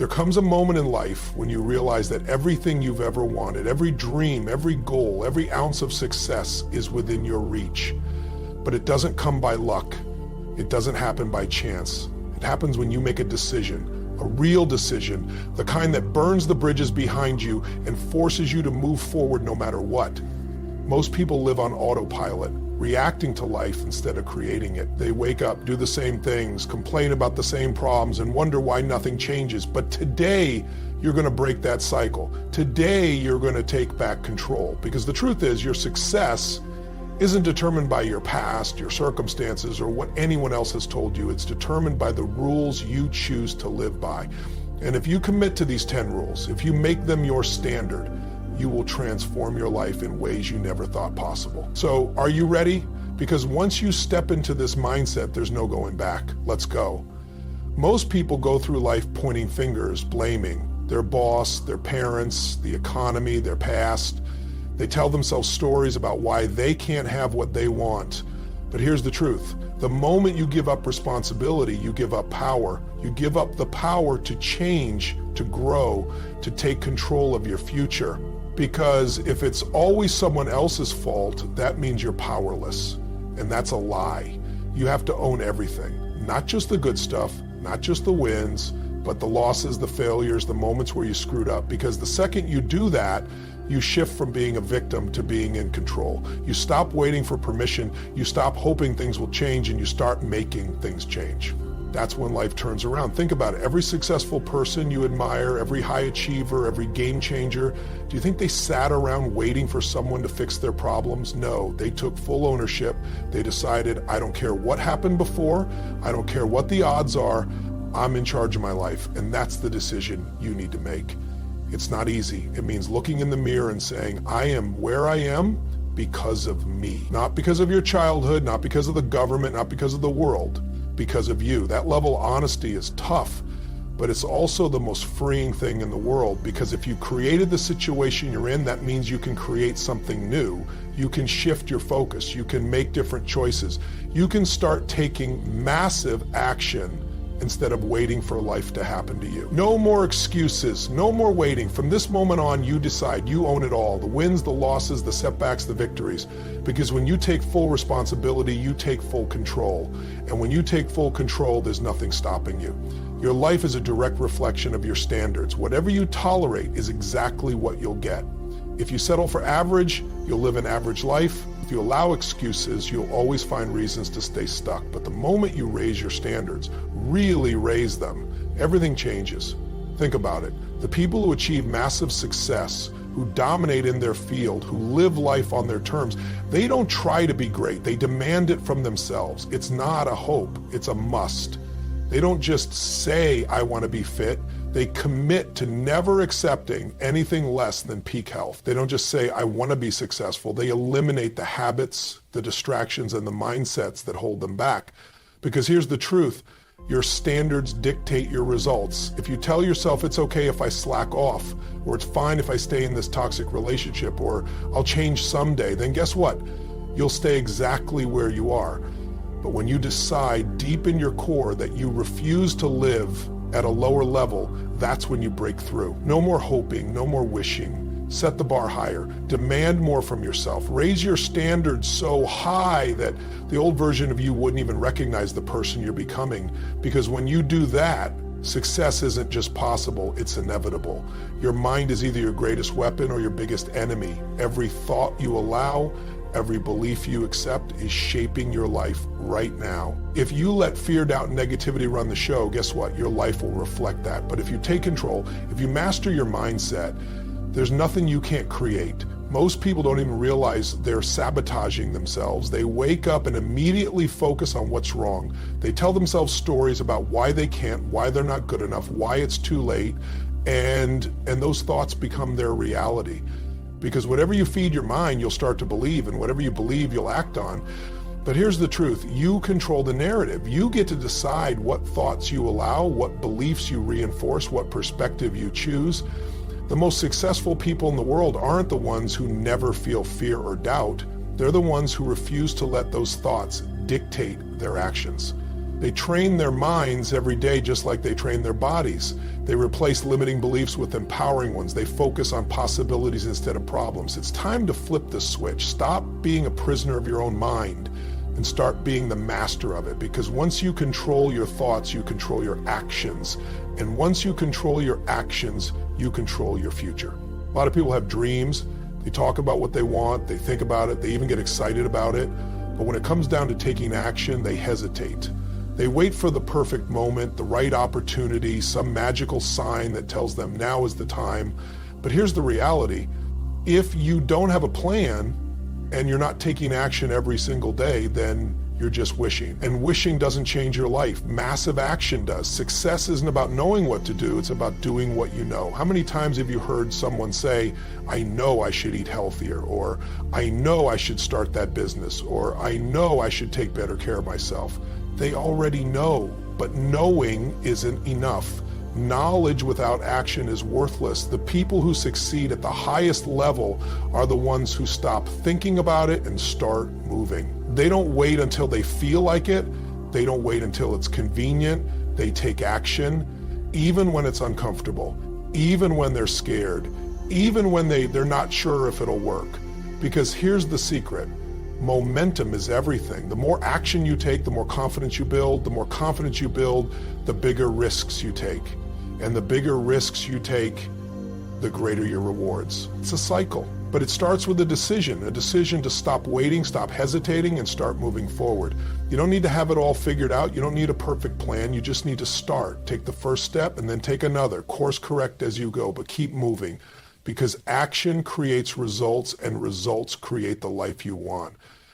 There comes a moment in life when you realize that everything you've ever wanted, every dream, every goal, every ounce of success is within your reach. But it doesn't come by luck. It doesn't happen by chance. It happens when you make a decision, a real decision, the kind that burns the bridges behind you and forces you to move forward no matter what. Most people live on autopilot, reacting to life instead of creating it. They wake up, do the same things, complain about the same problems, and wonder why nothing changes. But today, you're going to break that cycle. Today, you're going to take back control. Because the truth is, your success isn't determined by your past, your circumstances, or what anyone else has told you. It's determined by the rules you choose to live by. And if you commit to these 10 rules, if you make them your standard, you will transform your life in ways you never thought possible. So are you ready? Because once you step into this mindset, there's no going back. Let's go. Most people go through life pointing fingers, blaming their boss, their parents, the economy, their past. They tell themselves stories about why they can't have what they want. But here's the truth. The moment you give up responsibility, you give up power. You give up the power to change, to grow, to take control of your future. Because if it's always someone else's fault, that means you're powerless. And that's a lie. You have to own everything. Not just the good stuff, not just the wins, but the losses, the failures, the moments where you screwed up. Because the second you do that, you shift from being a victim to being in control. You stop waiting for permission, you stop hoping things will change, and you start making things change. That's when life turns around. Think about it. Every successful person you admire, every high achiever, every game changer, do you think they sat around waiting for someone to fix their problems? No, they took full ownership. They decided, I don't care what happened before, I don't care what the odds are, I'm in charge of my life. And that's the decision you need to make. It's not easy. It means looking in the mirror and saying, I am where I am because of me. Not because of your childhood, not because of the government, not because of the world. Because of you. That level of honesty is tough, but it's also the most freeing thing in the world, because if you created the situation you're in, that means you can create something new. You can shift your focus. You can make different choices. You can start taking massive action instead of waiting for life to happen to you. No more excuses, no more waiting. From this moment on, you decide. You own it all. The wins, the losses, the setbacks, the victories. Because when you take full responsibility, you take full control. And when you take full control, there's nothing stopping you. Your life is a direct reflection of your standards. Whatever you tolerate is exactly what you'll get. If you settle for average, you'll live an average life. If you allow excuses, you'll always find reasons to stay stuck. But the moment you raise your standards, really raise them, everything changes. Think about it. The people who achieve massive success, who dominate in their field, who live life on their terms, they don't try to be great. They demand it from themselves. It's not a hope, it's a must. They don't just say, I want to be fit. They commit to never accepting anything less than peak health. They don't just say, I want to be successful. They eliminate the habits, the distractions, and the mindsets that hold them back. Because here's the truth. Your standards dictate your results. If you tell yourself it's okay if I slack off, or it's fine if I stay in this toxic relationship, or I'll change someday, then guess what? You'll stay exactly where you are. But when you decide deep in your core that you refuse to live at a lower level, that's when you break through. No more hoping, no more wishing. Set the bar higher. Demand more from yourself. Raise your standards so high that the old version of you wouldn't even recognize the person you're becoming. Because when you do that, success isn't just possible, it's inevitable. Your mind is either your greatest weapon or your biggest enemy. Every thought you allow, every belief you accept is shaping your life right now. If you let fear, doubt, and negativity run the show, guess what? Your life will reflect that. But if you take control, if you master your mindset, there's nothing you can't create. Most people don't even realize they're sabotaging themselves. They wake up and immediately focus on what's wrong. They tell themselves stories about why they can't, why they're not good enough, why it's too late, and those thoughts become their reality. Because whatever you feed your mind, you'll start to believe, and whatever you believe, you'll act on. But here's the truth. You control the narrative. You get to decide what thoughts you allow, what beliefs you reinforce, what perspective you choose. The most successful people in the world aren't the ones who never feel fear or doubt. They're the ones who refuse to let those thoughts dictate their actions. They train their minds every day just like they train their bodies. They replace limiting beliefs with empowering ones. They focus on possibilities instead of problems. It's time to flip the switch. Stop being a prisoner of your own mind and start being the master of it. Because once you control your thoughts, you control your actions. And once you control your actions, you control your future. A lot of people have dreams. They talk about what they want. They think about it. They even get excited about it. But when it comes down to taking action, they hesitate. They wait for the perfect moment, the right opportunity, some magical sign that tells them now is the time. But here's the reality. If you don't have a plan and you're not taking action every single day, then you're just wishing. And wishing doesn't change your life. Massive action does. Success isn't about knowing what to do, it's about doing what you know. How many times have you heard someone say, I know I should eat healthier, or I know I should start that business, or I know I should take better care of myself? They already know, but knowing isn't enough. Knowledge without action is worthless. The people who succeed at the highest level are the ones who stop thinking about it and start moving. They don't wait until they feel like it. They don't wait until it's convenient. They take action, even when it's uncomfortable, even when they're scared, even when they're not sure if it'll work. Because here's the secret. Momentum is everything. The more action you take, the more confidence you build. The more confidence you build, the bigger risks you take. And the bigger risks you take, the greater your rewards. It's a cycle, but it starts with a decision to stop waiting, stop hesitating, and start moving forward. You don't need to have it all figured out. You don't need a perfect plan. You just need to start. Take the first step and then take another. Course correct as you go, but keep moving. Because action creates results, and results create the life you want.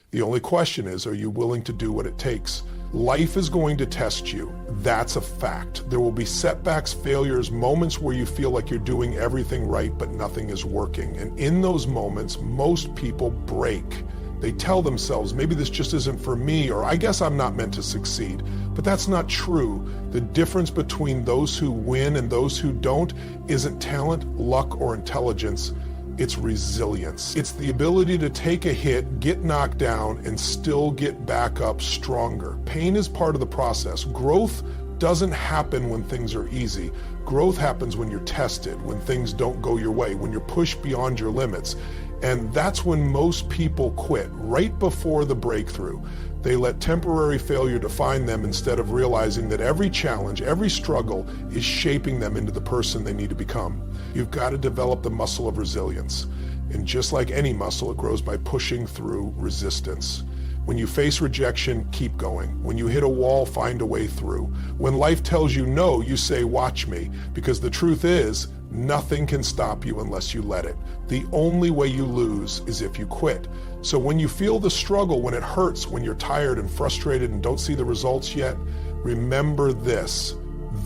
The only question is, are you willing to do what it takes? Life is going to test you. That's a fact. There will be setbacks, failures, moments where you feel like you're doing everything right, but nothing is working. And in those moments, most people break. They tell themselves, maybe this just isn't for me, or I guess I'm not meant to succeed. But that's not true. The difference between those who win and those who don't isn't talent, luck, or intelligence. It's resilience. It's the ability to take a hit, get knocked down, and still get back up stronger. Pain is part of the process. Growth doesn't happen when things are easy. Growth happens when you're tested, when things don't go your way, when you're pushed beyond your limits. And that's when most people quit, right before the breakthrough. They let temporary failure define them instead of realizing that every challenge, every struggle is shaping them into the person they need to become. You've got to develop the muscle of resilience. And just like any muscle, it grows by pushing through resistance. When you face rejection, keep going. When you hit a wall, find a way through. When life tells you no, you say, watch me. Because the truth is, nothing can stop you unless you let it. The only way you lose is if you quit. So when you feel the struggle, when it hurts, when you're tired and frustrated and don't see the results yet, remember this.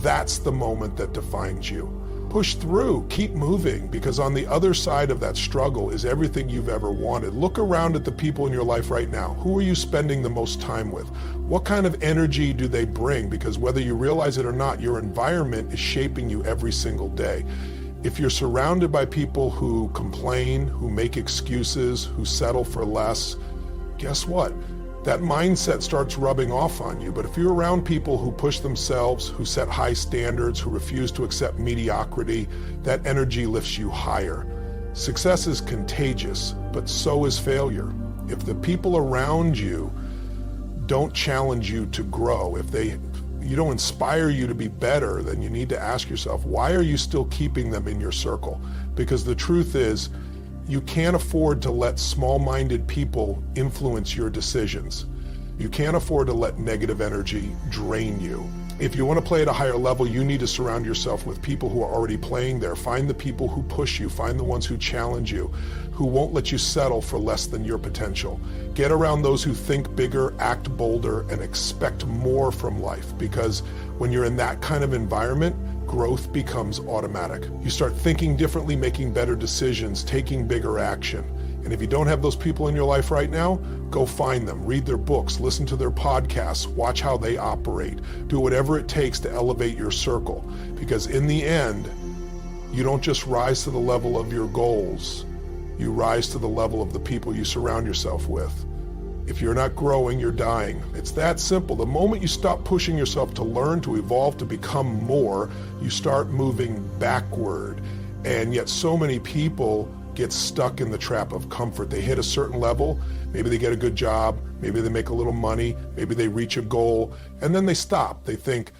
That's the moment that defines you. Push through, keep moving, because on the other side of that struggle is everything you've ever wanted. Look around at the people in your life right now. Who are you spending the most time with? What kind of energy do they bring? Because whether you realize it or not, your environment is shaping you every single day. If you're surrounded by people who complain, who make excuses, who settle for less, guess what? That mindset starts rubbing off on you. But if you're around people who push themselves, who set high standards, who refuse to accept mediocrity, that energy lifts you higher. Success is contagious, but so is failure. If the people around you don't challenge you to grow, if you don't inspire you to be better, then you need to ask yourself, why are you still keeping them in your circle? Because the truth is, you can't afford to let small-minded people influence your decisions. You can't afford to let negative energy drain you. If you want to play at a higher level, you need to surround yourself with people who are already playing there. Find the people who push you. Find the ones who challenge you, who won't let you settle for less than your potential. Get around those who think bigger, act bolder, and expect more from life. Because when you're in that kind of environment, growth becomes automatic. You start thinking differently, making better decisions, taking bigger action. And if you don't have those people in your life right now, go find them, read their books, listen to their podcasts, watch how they operate, do whatever it takes to elevate your circle. Because in the end, you don't just rise to the level of your goals, you rise to the level of the people you surround yourself with. If you're not growing, you're dying. It's that simple. The moment you stop pushing yourself to learn, to evolve, to become more, you start moving backward. And yet so many people get stuck in the trap of comfort. They hit a certain level, maybe they get a good job, maybe they make a little money, maybe they reach a goal, and then they stop. They think,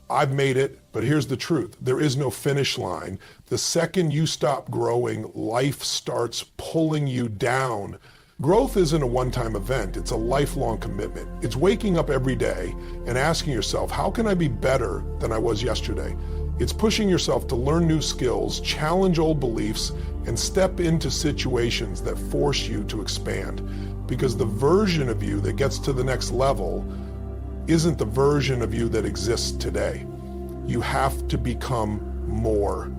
I've made it, but here's the truth. There is no finish line. The second you stop growing, life starts pulling you down. Growth isn't a one-time event, it's a lifelong commitment. It's waking up every day and asking yourself, how can I be better than I was yesterday? It's pushing yourself to learn new skills, challenge old beliefs, and step into situations that force you to expand. Because the version of you that gets to the next level isn't the version of you that exists today. You have to become more.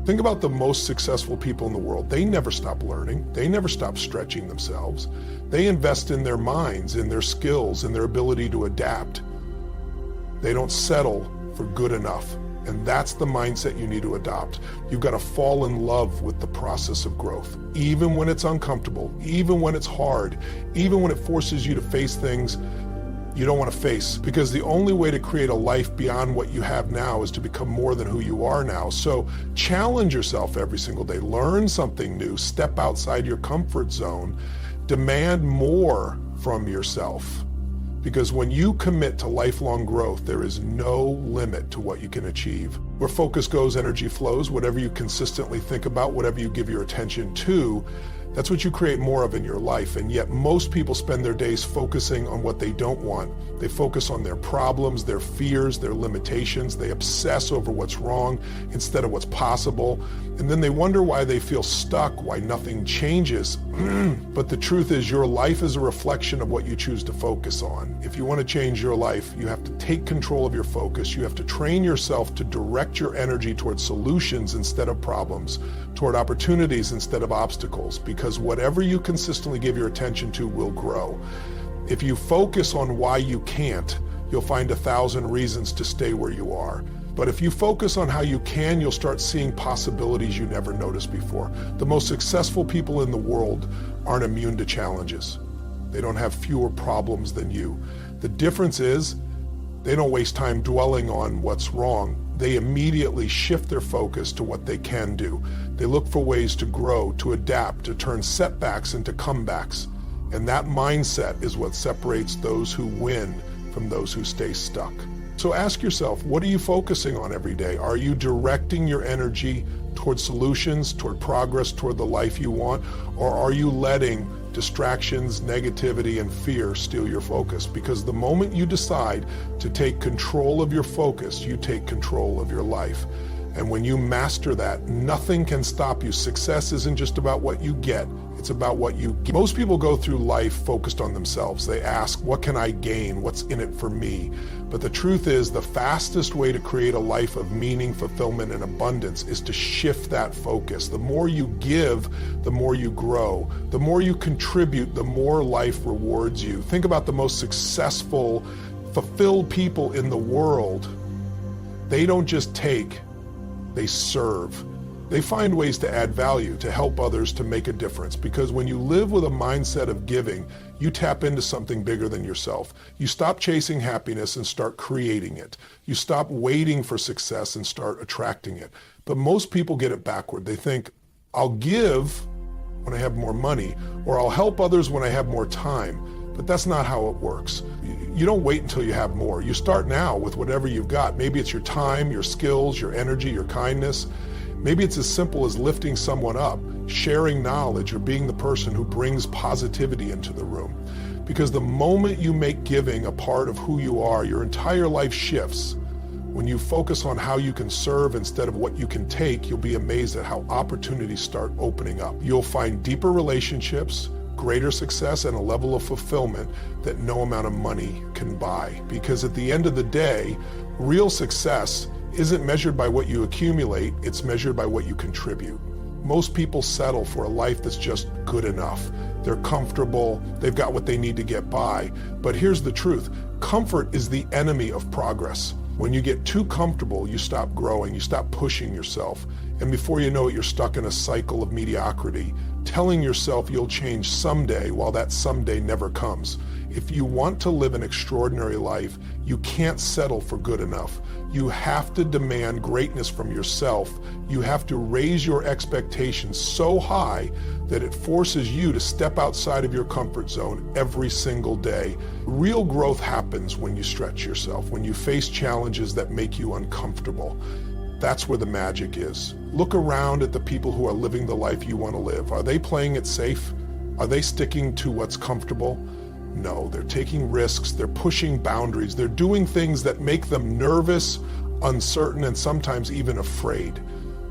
Think about the most successful people in the world. They never stop learning. They never stop stretching themselves. They invest in their minds, in their skills, in their ability to adapt. They don't settle for good enough. And that's the mindset you need to adopt. You've got to fall in love with the process of growth. Even when it's uncomfortable, even when it's hard, even when it forces you to face things you don't want to face, because the only way to create a life beyond what you have now is to become more than who you are now. So challenge yourself every single day, learn something new, step outside your comfort zone, demand more from yourself. Because when you commit to lifelong growth, there is no limit to what you can achieve. Where focus goes, energy flows. Whatever you consistently think about, whatever you give your attention to, that's what you create more of in your life. And yet most people spend their days focusing on what they don't want. They focus on their problems, their fears, their limitations. They obsess over what's wrong instead of what's possible. And then they wonder why they feel stuck, why nothing changes. But the truth is, your life is a reflection of what you choose to focus on. If you want to change your life, you have to take control of your focus. You have to train yourself to direct your energy toward solutions instead of problems, toward opportunities instead of obstacles, because whatever you consistently give your attention to will grow. If you focus on why you can't, you'll find 1,000 reasons to stay where you are. But if you focus on how you can, you'll start seeing possibilities you never noticed before. The most successful people in the world aren't immune to challenges. They don't have fewer problems than you. The difference is they don't waste time dwelling on what's wrong. They immediately shift their focus to what they can do. They look for ways to grow, to adapt, to turn setbacks into comebacks. And that mindset is what separates those who win from those who stay stuck. So ask yourself, what are you focusing on every day? Are you directing your energy toward solutions, toward progress, toward the life you want? Or are you letting distractions, negativity, and fear steal your focus? Because the moment you decide to take control of your focus, you take control of your life. And when you master that, nothing can stop you. Success isn't just about what you get, it's about what you give. Most people go through life focused on themselves. They ask, what can I gain? What's in it for me? But the truth is, the fastest way to create a life of meaning, fulfillment, and abundance is to shift that focus. The more you give, the more you grow. The more you contribute, the more life rewards you. Think about the most successful, fulfilled people in the world. They don't just take, they serve. They find ways to add value, to help others, to make a difference. Because when you live with a mindset of giving, you tap into something bigger than yourself. You stop chasing happiness and start creating it. You stop waiting for success and start attracting it. But most people get it backward. They think, I'll give when I have more money, or I'll help others when I have more time. But that's not how it works. You don't wait until you have more. You start now with whatever you've got. Maybe it's your time, your skills, your energy, your kindness. Maybe it's as simple as lifting someone up, sharing knowledge, or being the person who brings positivity into the room. Because the moment you make giving a part of who you are, your entire life shifts. When you focus on how you can serve instead of what you can take, you'll be amazed at how opportunities start opening up. You'll find deeper relationships, greater success, and a level of fulfillment that no amount of money can buy. Because at the end of the day, real success isn't measured by what you accumulate, it's measured by what you contribute. Most people settle for a life that's just good enough. They're comfortable, they've got what they need to get by. But here's the truth, comfort is the enemy of progress. When you get too comfortable, you stop growing, you stop pushing yourself, and before you know it, you're stuck in a cycle of mediocrity, telling yourself you'll change someday while that someday never comes. If you want to live an extraordinary life, you can't settle for good enough. You have to demand greatness from yourself. You have to raise your expectations so high that it forces you to step outside of your comfort zone every single day. Real growth happens when you stretch yourself, when you face challenges that make you uncomfortable. That's where the magic is. Look around at the people who are living the life you want to live. Are they playing it safe? Are they sticking to what's comfortable? No, they're taking risks, they're pushing boundaries, they're doing things that make them nervous, uncertain, and sometimes even afraid.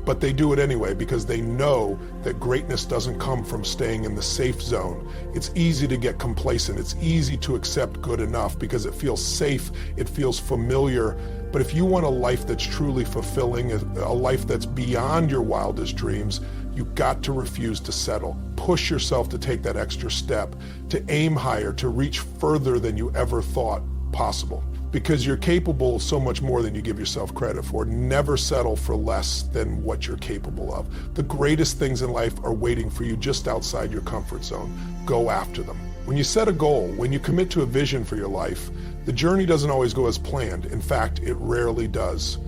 But they do it anyway because they know that greatness doesn't come from staying in the safe zone. It's easy to get complacent. It's easy to accept good enough because it feels safe, it feels familiar. But if you want a life that's truly fulfilling, a life that's beyond your wildest dreams, you've got to refuse to settle. Push yourself to take that extra step, to aim higher, to reach further than you ever thought possible. Because you're capable of so much more than you give yourself credit for. Never settle for less than what you're capable of. The greatest things in life are waiting for you just outside your comfort zone. Go after them. When you set a goal, when you commit to a vision for your life, the journey doesn't always go as planned. In fact, it rarely does.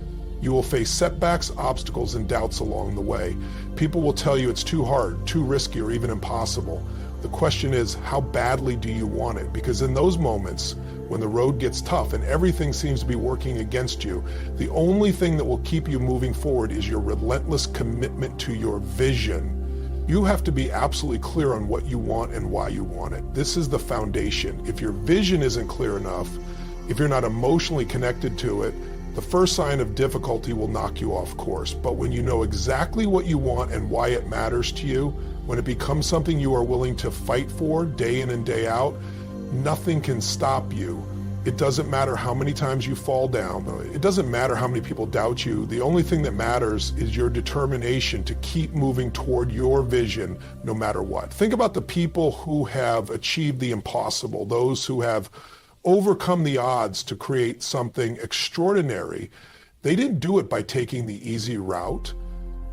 You will face setbacks, obstacles, and doubts along the way. People will tell you it's too hard, too risky, or even impossible. The question is, how badly do you want it? Because in those moments, when the road gets tough and everything seems to be working against you, the only thing that will keep you moving forward is your relentless commitment to your vision. You have to be absolutely clear on what you want and why you want it. This is the foundation. If your vision isn't clear enough, if you're not emotionally connected to it, the first sign of difficulty will knock you off course. But when you know exactly what you want and why it matters to you, when it becomes something you are willing to fight for day in and day out, nothing can stop you. It doesn't matter how many times you fall down. It doesn't matter how many people doubt you. The only thing that matters is your determination to keep moving toward your vision no matter what. Think about the people who have achieved the impossible, those who have overcome the odds to create something extraordinary. They didn't do it by taking the easy route.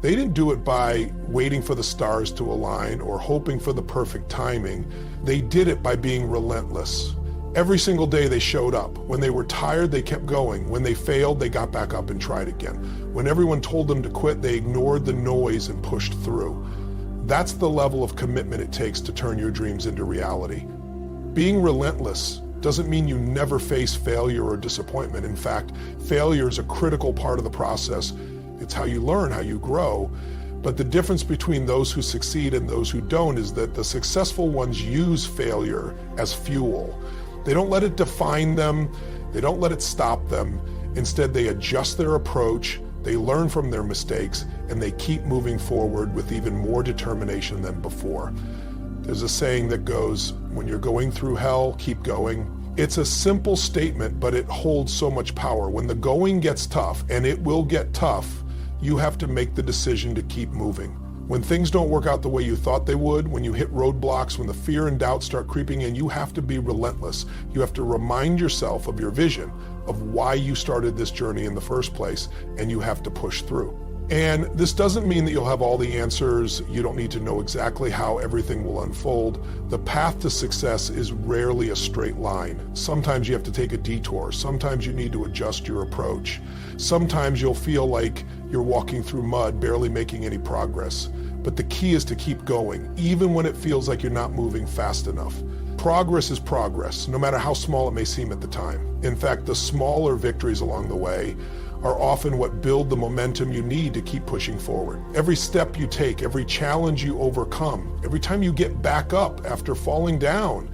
They didn't do it by waiting for the stars to align or hoping for the perfect timing. They did it by being relentless. Every single day they showed up. When they were tired, they kept going. When they failed, they got back up and tried again. When everyone told them to quit, they ignored the noise and pushed through. That's the level of commitment it takes to turn your dreams into reality. Being relentless doesn't mean you never face failure or disappointment. In fact, failure is a critical part of the process. It's how you learn, how you grow. But the difference between those who succeed and those who don't is that the successful ones use failure as fuel. They don't let it define them. They don't let it stop them. Instead, they adjust their approach, they learn from their mistakes, and they keep moving forward with even more determination than before. There's a saying that goes, when you're going through hell, keep going. It's a simple statement, but it holds so much power. When the going gets tough, and it will get tough, you have to make the decision to keep moving. When things don't work out the way you thought they would, when you hit roadblocks, when the fear and doubt start creeping in, you have to be relentless. You have to remind yourself of your vision, of why you started this journey in the first place, and you have to push through. And this doesn't mean that you'll have all the answers. You don't need to know exactly how everything will unfold. The path to success is rarely a straight line. Sometimes you have to take a detour. Sometimes you need to adjust your approach. Sometimes you'll feel like you're walking through mud, barely making any progress. But the key is to keep going, even when it feels like you're not moving fast enough. Progress is progress, no matter how small it may seem at the time. In fact, the smaller victories along the way are often what build the momentum you need to keep pushing forward. Every step you take, every challenge you overcome, every time you get back up after falling down,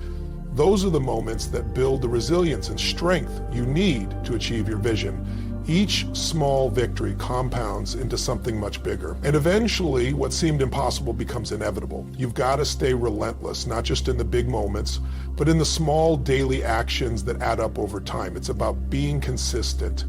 those are the moments that build the resilience and strength you need to achieve your vision. Each small victory compounds into something much bigger. And eventually, what seemed impossible becomes inevitable. You've got to stay relentless, not just in the big moments, but in the small daily actions that add up over time. It's about being consistent.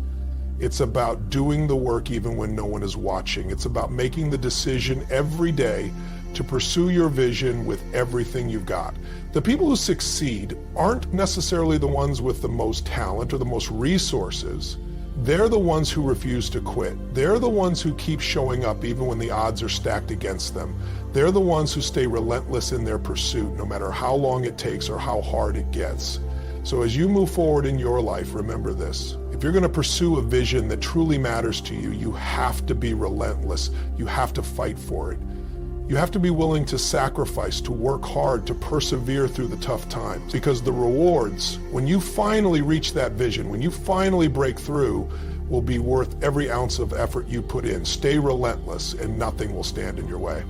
It's about doing the work even when no one is watching. It's about making the decision every day to pursue your vision with everything you've got. The people who succeed aren't necessarily the ones with the most talent or the most resources. They're the ones who refuse to quit. They're the ones who keep showing up even when the odds are stacked against them. They're the ones who stay relentless in their pursuit, no matter how long it takes or how hard it gets. So as you move forward in your life, remember this. If you're going to pursue a vision that truly matters to you, you have to be relentless. You have to fight for it. You have to be willing to sacrifice, to work hard, to persevere through the tough times. Because the rewards, when you finally reach that vision, when you finally break through, will be worth every ounce of effort you put in. Stay relentless and nothing will stand in your way.